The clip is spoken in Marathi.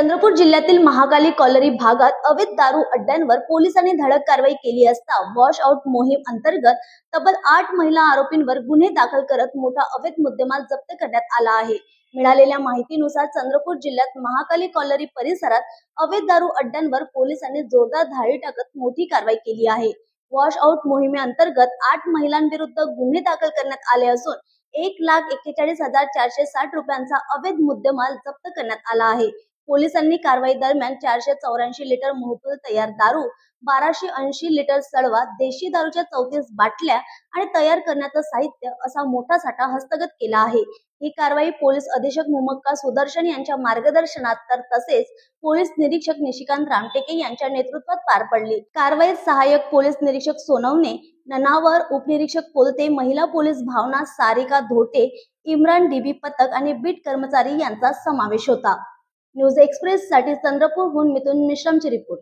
चंद्रपूर जिल्ह्यातील महाकाली कॉलरी भागात अवैध दारू अड्ड्यांवर पोलिसांनी धडक कारवाई केली असता वॉश आउट मोहीम अंतर्गत तब्बल 8 महिला आरोपींवर गुन्हे दाखल करत मोठा अवैध मुद्देमाल जप्त करण्यात आला आहे। मिळालेल्या माहितीनुसार चंद्रपूर जिल्ह्यात महाकाली कॉलरी परिसरात अवैध दारू अड्ड्यांवर पोलिसांनी जोरदार धाडी टाकत मोठी कारवाई केली आहे। वॉश आउट मोहिमेअंतर्गत 8 महिलांविरुद्ध गुन्हे दाखल करण्यात आले असून 1,41,460 रुपयांचा अवैध मुद्देमाल जप्त करण्यात आला आहे। पोलिसांनी कारवाई दरम्यान 484 लिटर मोहफुल तयार दारू, 1280 लिटर सडवा, देशी दारूच्या 34 बाटल्या आणि तयार करण्याचं साहित्य असा मोठा साठा हस्तगत केला आहे। ही कारवाई पोलीस अधीक्षक मुमक्का सुदर्शन यांच्या मार्गदर्शनात तसेच पोलीस निरीक्षक निशिकांत रामटेके यांच्या नेतृत्वात पार पडली। कारवाईत सहाय्यक पोलीस निरीक्षक सोनवणे, ननावर, उपनिरीक्षक पोलते, महिला पोलीस भावना, सारिका धोटे, इम्रान डीबी पथक आणि बीट कर्मचारी यांचा समावेश होता। न्यूज एक्सप्रेस साठी चंद्रपूरहून मिथुन मिश्रामची रिपोर्ट।